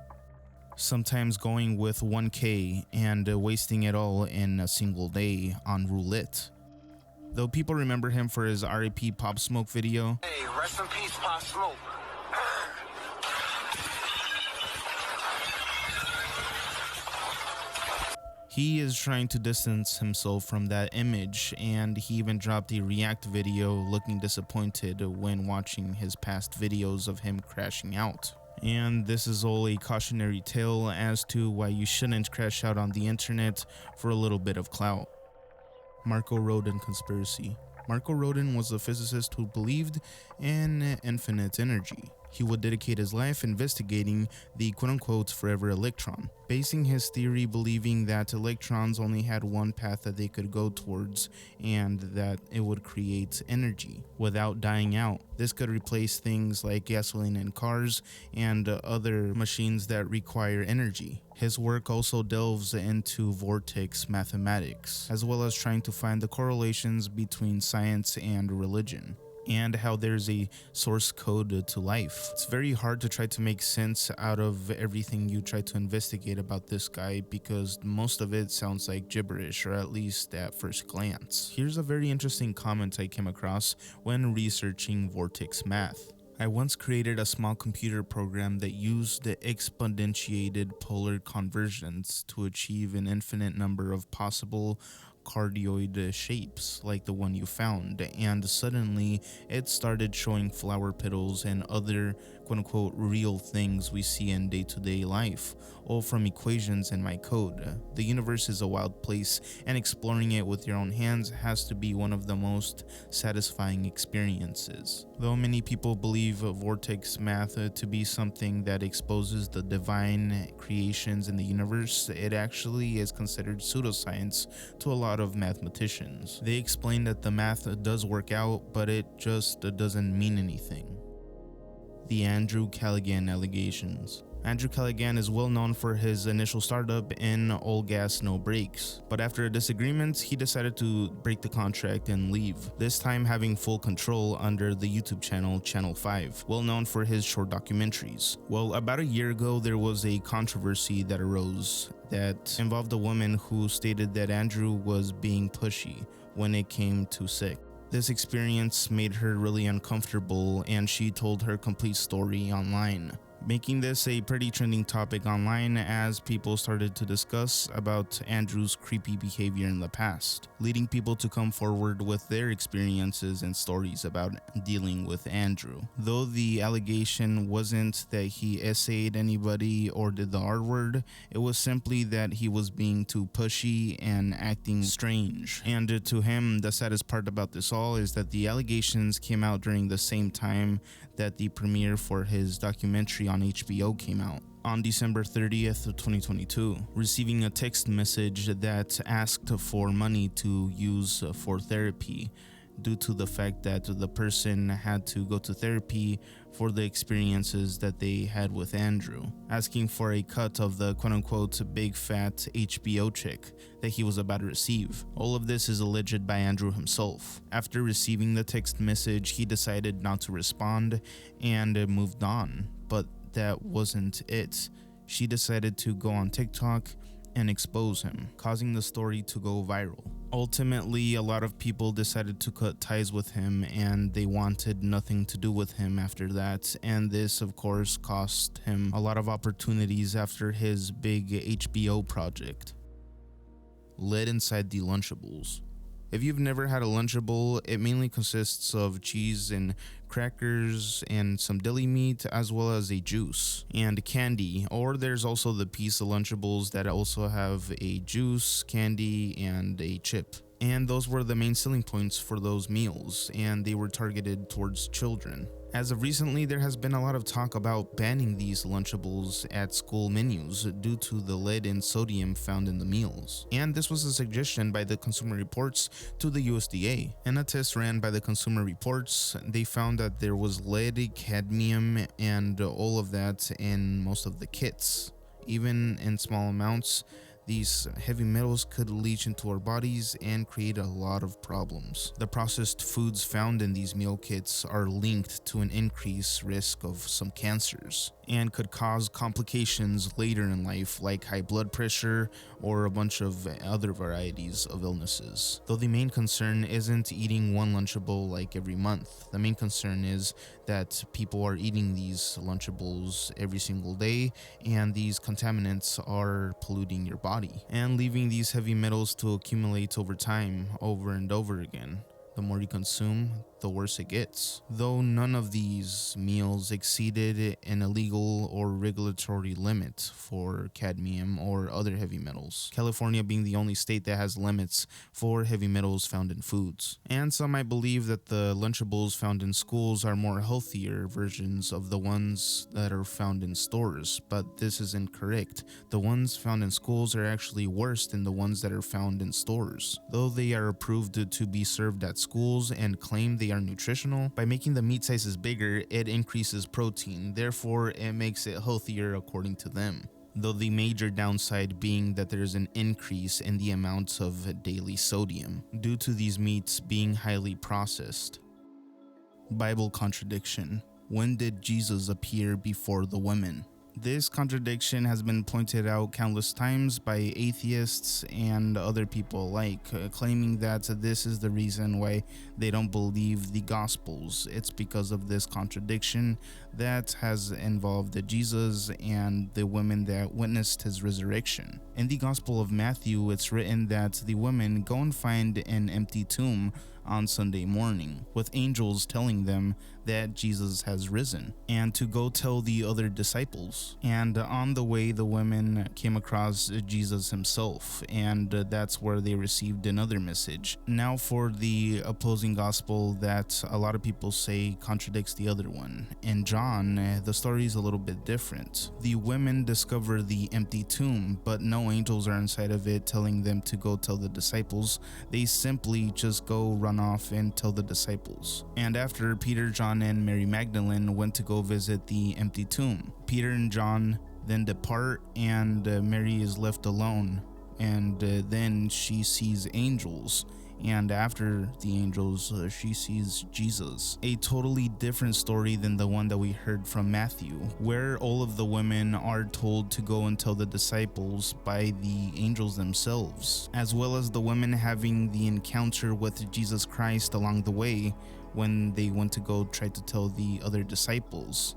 Sometimes going with 1K and wasting it all in a single day on roulette. Though people remember him for his RIP Pop Smoke video. Hey, rest in peace, Pop Smoke. He is trying to distance himself from that image, and he even dropped a react video looking disappointed when watching his past videos of him crashing out. And this is all a cautionary tale as to why you shouldn't crash out on the internet for a little bit of clout. Marko Rodin conspiracy. Marko Rodin was a physicist who believed in infinite energy. He would dedicate his life investigating the quote-unquote forever electron, basing his theory believing that electrons only had one path that they could go towards and that it would create energy without dying out. This could replace things like gasoline in cars and other machines that require energy. His work also delves into vortex mathematics, as well as trying to find the correlations between science and religion, and how there's a source code to life. It's very hard to try to make sense out of everything you try to investigate about this guy because most of it sounds like gibberish, or at least at first glance. Here's a very interesting comment I came across when researching vortex math. I once created a small computer program that used the exponentiated polar conversions to achieve an infinite number of possible cardioid shapes like the one you found, and suddenly it started showing flower petals and other quote-unquote real things we see in day-to-day life, all from equations in my code. The universe is a wild place, and exploring it with your own hands has to be one of the most satisfying experiences. Though many people believe vortex math to be something that exposes the divine creations in the universe, it actually is considered pseudoscience to a lot of mathematicians. They explain that the math does work out, but it just doesn't mean anything. The Andrew Callaghan allegations. Andrew Callaghan is well known for his initial startup in All Gas No Brakes, but after a disagreement, he decided to break the contract and leave, this time having full control under the YouTube channel Channel 5, well known for his short documentaries. Well, about a year ago, there was a controversy that arose that involved a woman who stated that Andrew was being pushy when it came to sex. This experience made her really uncomfortable, and she told her complete story online, making this a pretty trending topic online as people started to discuss about Andrew's creepy behavior in the past, leading people to come forward with their experiences and stories about dealing with Andrew. Though the allegation wasn't that he essayed anybody or did the R word, it was simply that he was being too pushy and acting strange. And to him, the saddest part about this all is that the allegations came out during the same time that the premiere for his documentary on HBO came out on December 30th, 2022, receiving a text message that asked for money to use for therapy due to the fact that the person had to go to therapy for the experiences that they had with Andrew, asking for a cut of the quote-unquote big fat HBO check that he was about to receive. All of this is alleged by Andrew himself. After receiving the text message, he decided not to respond and moved on, but that wasn't it. She decided to go on TikTok and expose him, causing the story to go viral. Ultimately, a lot of people decided to cut ties with him, and they wanted nothing to do with him after that, and this of course cost him a lot of opportunities after his big HBO project. Lead inside the Lunchables. If you've never had a Lunchable, it mainly consists of cheese and crackers and some deli meat, as well as a juice and candy, or there's also the piece of Lunchables that also have a juice, candy, and a chip. And those were the main selling points for those meals, and they were targeted towards children. As of recently, there has been a lot of talk about banning these Lunchables at school menus due to the lead and sodium found in the meals. And this was a suggestion by the Consumer Reports to the USDA. In a test ran by the Consumer Reports, they found that there was lead, cadmium, and all of that in most of the kits. Even in small amounts, these heavy metals could leach into our bodies and create a lot of problems. The processed foods found in these meal kits are linked to an increased risk of some cancers and could cause complications later in life like high blood pressure or a bunch of other varieties of illnesses. Though the main concern isn't eating one Lunchable like every month. The main concern is that people are eating these Lunchables every single day and these contaminants are polluting your body and leaving these heavy metals to accumulate over time, over and over again. The more you consume, the worse it gets. Though none of these meals exceeded an illegal or regulatory limit for cadmium or other heavy metals, California being the only state that has limits for heavy metals found in foods. And some might believe that the Lunchables found in schools are more healthier versions of the ones that are found in stores, but this is incorrect. The ones found in schools are actually worse than the ones that are found in stores. Though they are approved to be served at schools and claim they are nutritional, by making the meat sizes bigger, it increases protein, therefore it makes it healthier according to them. Though the major downside being that there's an increase in the amounts of daily sodium due to these meats being highly processed. Bible contradiction. When did Jesus appear before the women? This contradiction has been pointed out countless times by atheists and other people alike, claiming that this is the reason why they don't believe the Gospels. It's because of this contradiction that has involved Jesus and the women that witnessed his resurrection. In the Gospel of Matthew, it's written that the women go and find an empty tomb on Sunday morning, with angels telling them that Jesus has risen, and to go tell the other disciples. And on the way, the women came across Jesus himself, and that's where they received another message. Now for the opposing gospel that a lot of people say contradicts the other one. In John, the story is a little bit different. The women discover the empty tomb, but no angels are inside of it telling them to go tell the disciples. They simply just go run off and tell the disciples. And after Peter, John, and Mary Magdalene went to go visit the empty tomb, Peter and John then depart, and Mary is left alone, and then she sees angels, and after the angels she sees Jesus. A totally different story than the one that we heard from Matthew, where all of the women are told to go and tell the disciples by the angels themselves, as well as the women having the encounter with Jesus Christ along the way when they went to go try to tell the other disciples.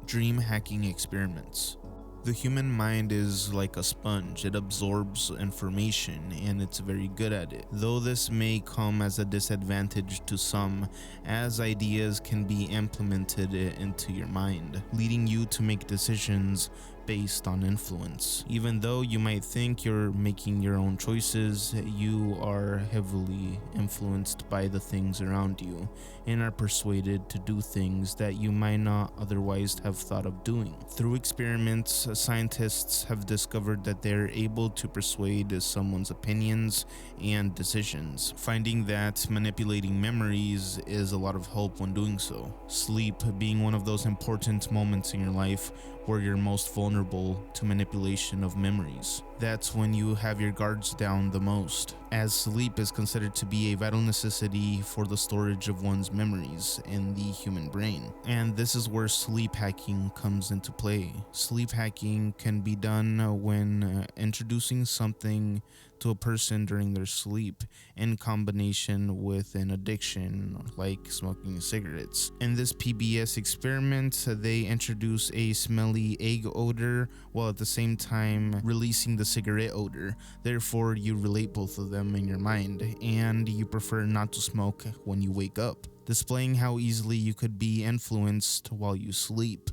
Dream hacking experiments. The human mind is like a sponge. It absorbs information and it's very good at it. Though this may come as a disadvantage to some, as ideas can be implemented into your mind, leading you to make decisions based on influence. Even though you might think you're making your own choices, you are heavily influenced by the things around you and are persuaded to do things that you might not otherwise have thought of doing. Through experiments, scientists have discovered that they're able to persuade someone's opinions and decisions, finding that manipulating memories is a lot of help when doing so. Sleep being one of those important moments in your life where you're most vulnerable to manipulation of memories. That's when you have your guards down the most, as sleep is considered to be a vital necessity for the storage of one's memories in the human brain. And this is where sleep hacking comes into play. Sleep hacking can be done when introducing something to a person during their sleep in combination with an addiction like smoking cigarettes. In this PBS experiment, they introduce a smelly egg odor while at the same time releasing the cigarette odor. Therefore, you relate both of them in your mind and you prefer not to smoke when you wake up, displaying how easily you could be influenced while you sleep.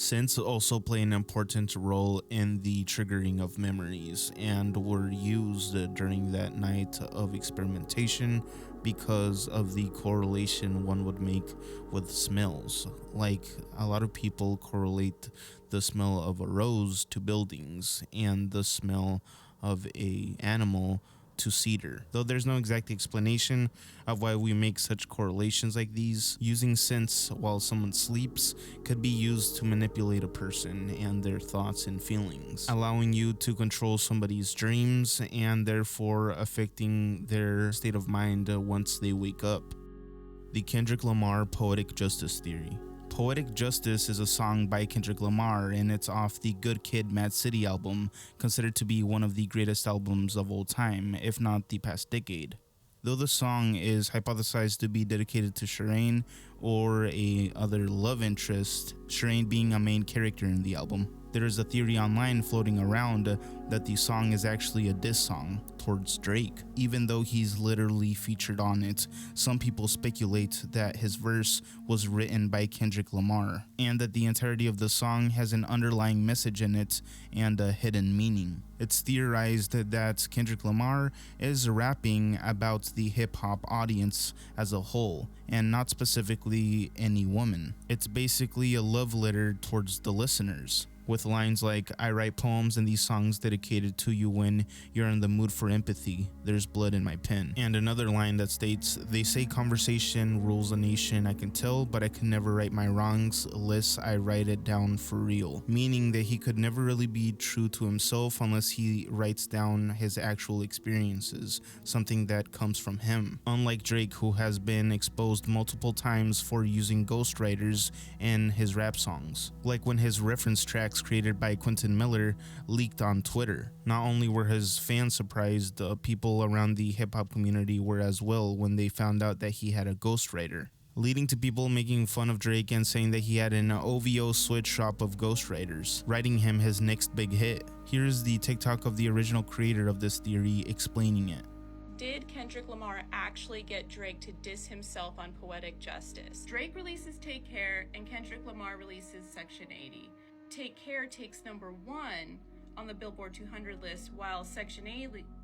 Synths also play an important role in the triggering of memories and were used during that night of experimentation because of the correlation one would make with smells. Like, a lot of people correlate the smell of a rose to buildings and the smell of a animal to cedar. Though there's no exact explanation of why we make such correlations like these, using synths while someone sleeps could be used to manipulate a person and their thoughts and feelings, allowing you to control somebody's dreams and therefore affecting their state of mind once they wake up. The Kendrick Lamar Poetic Justice Theory. Poetic Justice is a song by Kendrick Lamar, and it's off the Good Kid, Mad City album, considered to be one of the greatest albums of all time, if not the past decade. Though the song is hypothesized to be dedicated to Shireen or a other love interest, Shireen being a main character in the album. There is a theory online floating around that the song is actually a diss song towards Drake. Even though he's literally featured on it, some people speculate that his verse was written by Kendrick Lamar, and that the entirety of the song has an underlying message in it and a hidden meaning. It's theorized that Kendrick Lamar is rapping about the hip-hop audience as a whole, and not specifically any woman. It's basically a love letter towards the listeners, with lines like, "I write poems and these songs dedicated to you when you're in the mood for empathy. There's blood in my pen." And another line that states, "They say conversation rules a nation, I can tell, but I can never right my wrongs unless I write it down for real." Meaning that he could never really be true to himself unless he writes down his actual experiences, something that comes from him. Unlike Drake, who has been exposed multiple times for using ghostwriters in his rap songs. Like when his reference tracks created by Quentin Miller leaked on Twitter. Not only were his fans surprised, people around the hip-hop community were as well when they found out that he had a ghostwriter, leading to people making fun of Drake and saying that he had an OVO sweatshop of ghostwriters, writing him his next big hit. Here's the TikTok of the original creator of this theory explaining it. Did Kendrick Lamar actually get Drake to diss himself on Poetic Justice? Drake releases Take Care and Kendrick Lamar releases Section 80. Take Care takes number 1 on the Billboard 200 list, while Section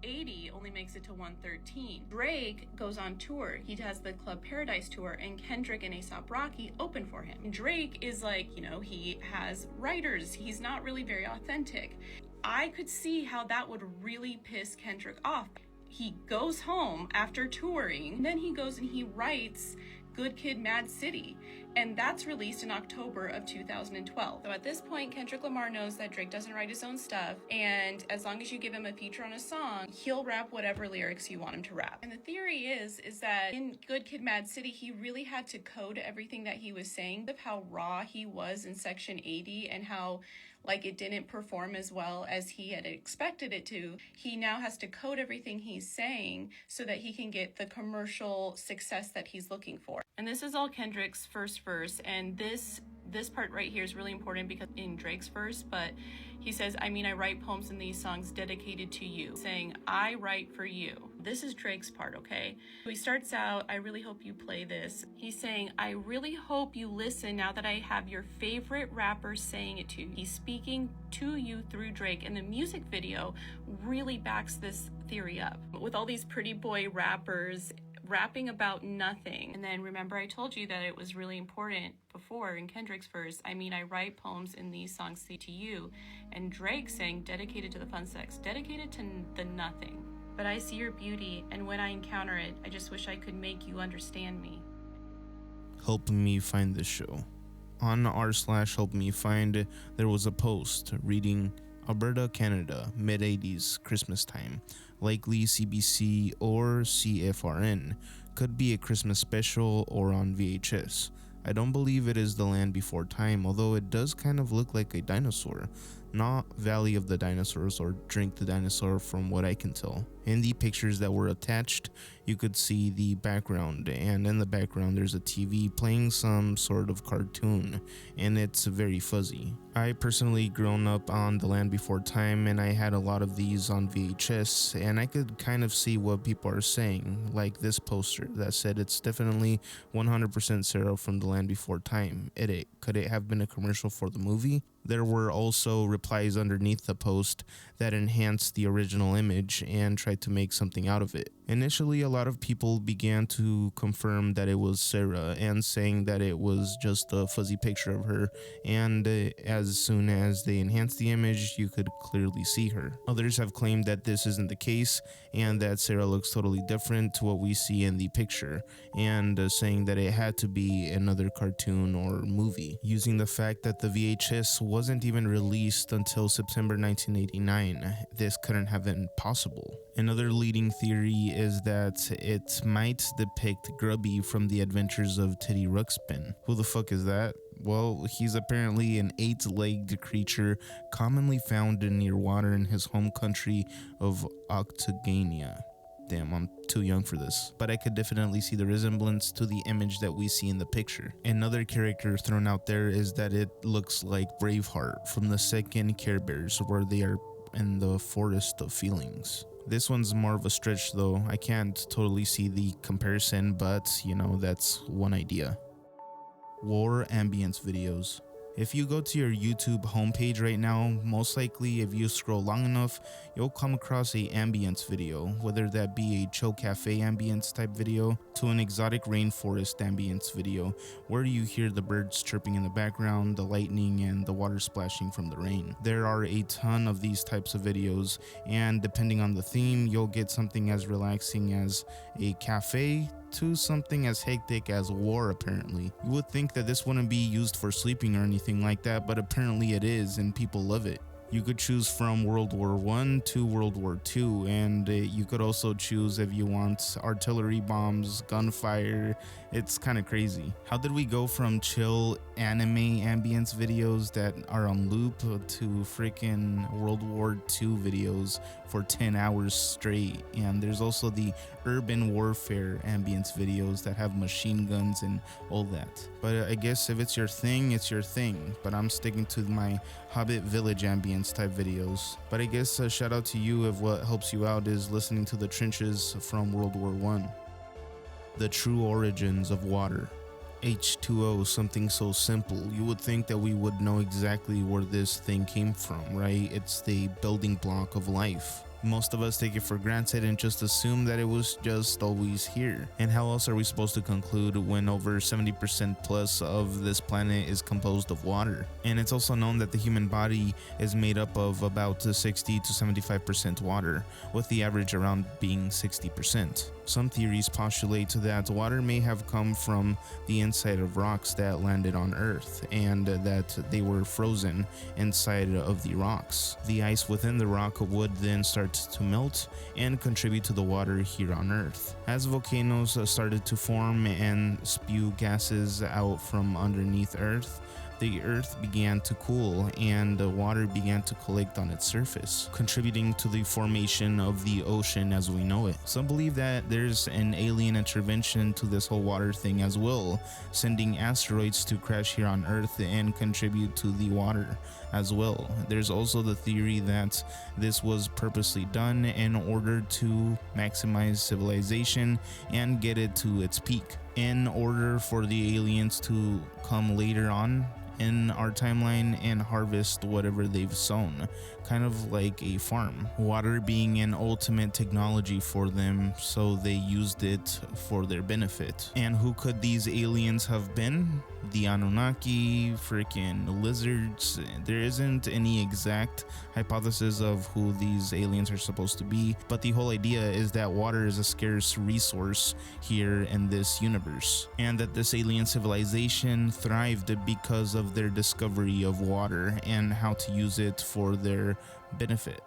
80 only makes it to 113. Drake goes on tour. He has the Club Paradise tour, and Kendrick and A$AP Rocky open for him. Drake is like, he has writers. He's not really very authentic. I could see how that would really piss Kendrick off. He goes home after touring, then he goes and he writes Good Kid, Mad City, and that's released in October of 2012. So at this point, Kendrick Lamar knows that Drake doesn't write his own stuff, and as long as you give him a feature on a song, he'll rap whatever lyrics you want him to rap. And the theory is that in Good Kid, Mad City, he really had to code everything that he was saying, of how raw he was in Section 80 and how it didn't perform as well as he had expected it to. He now has to code everything he's saying so that he can get the commercial success that he's looking for. And this is all Kendrick's first verse, and this part right here is really important because in Drake's verse, but he says, I write poems in these songs dedicated to you, saying, I write for you. This is Drake's part, okay? So he starts out, I really hope you play this. He's saying, I really hope you listen now that I have your favorite rapper saying it to you. He's speaking to you through Drake, and the music video really backs this theory up. With all these pretty boy rappers rapping about nothing. And then remember I told you that it was really important before in Kendrick's verse, I write poems in these songs to you. And Drake saying, dedicated to the fun sex, dedicated to the nothing. But I see your beauty, and when I encounter it, I just wish I could make you understand me. Help me find this show. On r/help me find, there was a post reading, Alberta, Canada, mid-80s, Christmas time. Likely CBC or CFRN. Could be a Christmas special or on VHS. I don't believe it is the land before time, although it does kind of look like a dinosaur. not Valley of the Dinosaurs or Drink the Dinosaur from what I can tell. In the pictures that were attached, you could see the background, and in the background there's a TV playing some sort of cartoon, and it's very fuzzy. I personally grown up on The Land Before Time, and I had a lot of these on VHS, and I could kind of see what people are saying, like this poster that said it's definitely 100% Sarah from The Land Before Time. Could it have been a commercial for the movie? There were also replies underneath the post that enhanced the original image and tried to make something out of it. Initially, a lot of people began to confirm that it was Sarah and saying that it was just a fuzzy picture of her, and as soon as they enhanced the image, you could clearly see her. Others have claimed that this isn't the case and that Sarah looks totally different to what we see in the picture, and saying that it had to be another cartoon or movie, using the fact that the VHS wasn't even released until September 1989. This couldn't have been possible. Another leading theory is that it might depict Grubby from the Adventures of Teddy Ruxpin. Who the fuck is that? Well, he's apparently an 8-legged creature commonly found near water in his home country of Octagania. Damn, I'm too young for this, but I could definitely see the resemblance to the image that we see in the picture. Another character thrown out there is that it looks like Braveheart from the second Care Bears, where they are in the Forest of Feelings. This one's more of a stretch though. I can't totally see the comparison, but you know, that's one idea. War ambience videos. If you go to your YouTube homepage right now, most likely if you scroll long enough, you'll come across a ambience video, whether that be a chill cafe ambience type video to an exotic rainforest ambience video, where you hear the birds chirping in the background, the lightning, and the water splashing from the rain. There are a ton of these types of videos, and depending on the theme, you'll get something as relaxing as a cafe to something as hectic as war. Apparently, you would think that this wouldn't be used for sleeping or anything like that, but apparently it is, and people love it. You could choose from World War I to World War II, and you could also choose if you want artillery bombs, gunfire. It's kind of crazy. How did we go from chill anime ambience videos that are on loop to freaking World War II videos for 10 hours straight? And there's also the urban warfare ambience videos that have machine guns and all that. But I guess if it's your thing, it's your thing. But I'm sticking to my Hobbit Village ambience type videos. But I guess a shout out to you if what helps you out is listening to the trenches from World War I. The true origins of water. H2O, something so simple. You would think that we would know exactly where this thing came from, right? It's the building block of life. Most of us take it for granted and just assume that it was just always here. And how else are we supposed to conclude when over 70% plus of this planet is composed of water? And it's also known that the human body is made up of about 60 to 75% water, with the average around being 60%. Some theories postulate that water may have come from the inside of rocks that landed on Earth, and that they were frozen inside of the rocks. The ice within the rock would then start to melt and contribute to the water here on Earth. As volcanoes started to form and spew gases out from underneath Earth, the Earth began to cool and the water began to collect on its surface, contributing to the formation of the ocean as we know it. Some believe that there's an alien intervention to this whole water thing as well, sending asteroids to crash here on Earth and contribute to the water as well. There's also the theory that this was purposely done in order to maximize civilization and get it to its peak, in order for the aliens to come later on in our timeline and harvest whatever they've sown, kind of like a farm. Water being an ultimate technology for them, so they used it for their benefit. And who could these aliens have been? The Anunnaki, freaking lizards. There isn't any exact hypothesis of who these aliens are supposed to be, but the whole idea is that water is a scarce resource here in this universe, and that this alien civilization thrived because of their discovery of water and how to use it for their benefit.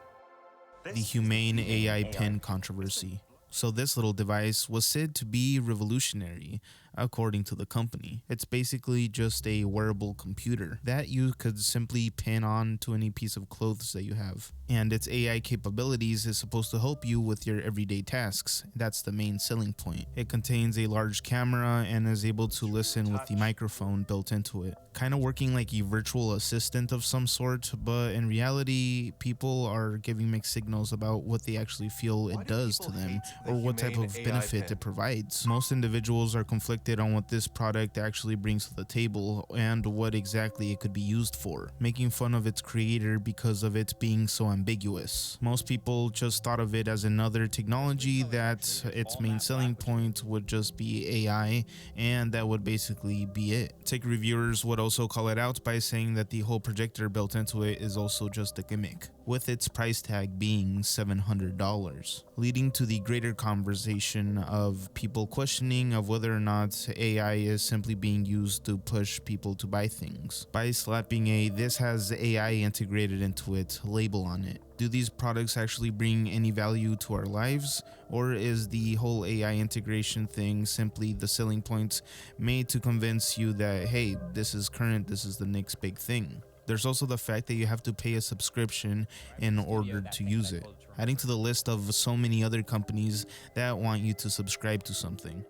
The humane AI pen controversy. So this little device was said to be revolutionary. according to the company. It's basically just a wearable computer that you could simply pin on to any piece of clothes that you have. And its AI capabilities is supposed to help you with your everyday tasks. That's the main selling point. It contains a large camera and is able to listen with the microphone built into it, kind of working like a virtual assistant of some sort, but in reality, people are giving mixed signals about what they actually feel it does to them or what type of benefit it provides. Most individuals are conflicted on what this product actually brings to the table and what exactly it could be used for, making fun of its creator because of it being so ambiguous. Most people just thought of it as another technology that its main selling point would just be AI, and that would basically be it. Tech reviewers would also call it out by saying that the whole projector built into it is also just a gimmick, with its price tag being $700, leading to the greater conversation of people questioning of whether or not AI is simply being used to push people to buy things by slapping a "this has AI integrated into it" label on it. Do these products actually bring any value to our lives, or is the whole AI integration thing simply the selling point made to convince you that, hey, this is current, this is the next big thing? There's also the fact that you have to pay a subscription in order to use it, adding to the list of so many other companies that want you to subscribe to something.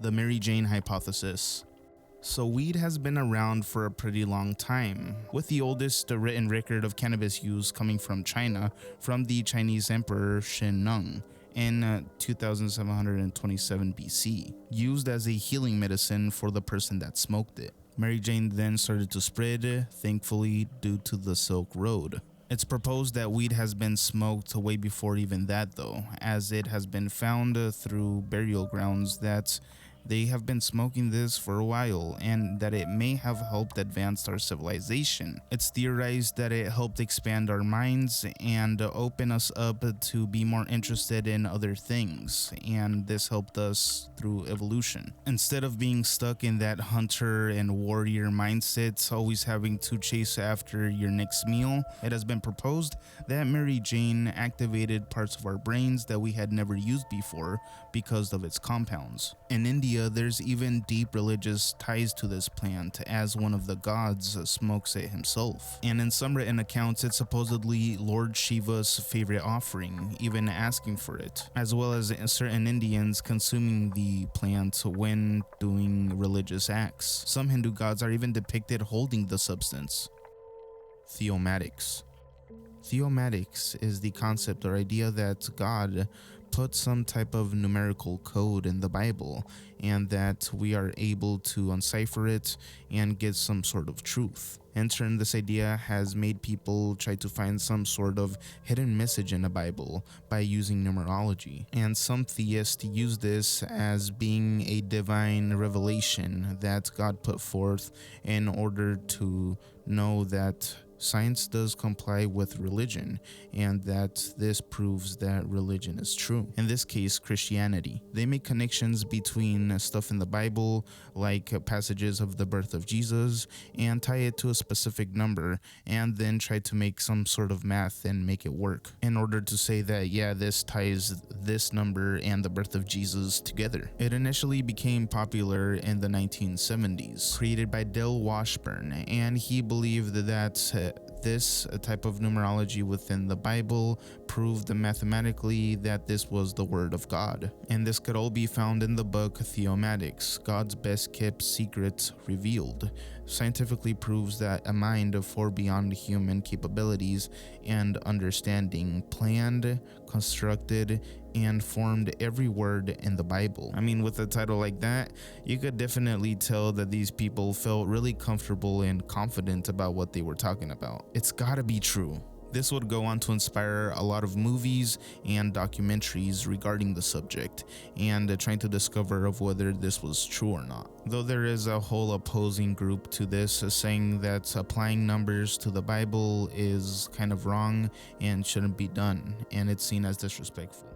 The Mary Jane hypothesis. So weed has been around for a pretty long time, with the oldest written record of cannabis use coming from China from the Chinese Emperor Xin Nung in 2727 BC, used as a healing medicine for the person that smoked it. Mary Jane then started to spread, thankfully due to the Silk Road. It's proposed that weed has been smoked way before even that though, as it has been found through burial grounds that they have been smoking this for a while, and that it may have helped advance our civilization. It's theorized that it helped expand our minds and open us up to be more interested in other things, and this helped us through evolution. Instead of being stuck in that hunter and warrior mindset, always having to chase after your next meal, it has been proposed that Mary Jane activated parts of our brains that we had never used before because of its compounds. In India, there's even deep religious ties to this plant, as one of the gods smokes it himself. And in some written accounts, it's supposedly Lord Shiva's favorite offering, even asking for it, as well as certain Indians consuming the plant when doing religious acts. Some Hindu gods are even depicted holding the substance. Theomatics. Theomatics is the concept or idea that God put some type of numerical code in the Bible, and that we are able to uncipher it and get some sort of truth. In turn, this idea has made people try to find some sort of hidden message in the Bible by using numerology, and some theists use this as being a divine revelation that God put forth in order to know that science does comply with religion, and that this proves that religion is true. In this case, Christianity. They make connections between stuff in the Bible, like passages of the birth of Jesus, and tie it to a specific number, and then try to make some sort of math and make it work, in order to say that, yeah, this ties this number and the birth of Jesus together. It initially became popular in the 1970s, created by Del Washburn, and he believed that this type of numerology within the Bible proved mathematically that this was the word of God. And this could all be found in the book Theomatics, God's Best Kept Secrets Revealed. Scientifically proves that a mind far beyond human capabilities and understanding planned, constructed, and formed every word in the Bible. I mean, with a title like that, you could definitely tell that these people felt really comfortable and confident about what they were talking about. It's gotta be true. This would go on to inspire a lot of movies and documentaries regarding the subject, and trying to discover of whether this was true or not. Though there is a whole opposing group to this, saying that applying numbers to the Bible is kind of wrong and shouldn't be done, and it's seen as disrespectful.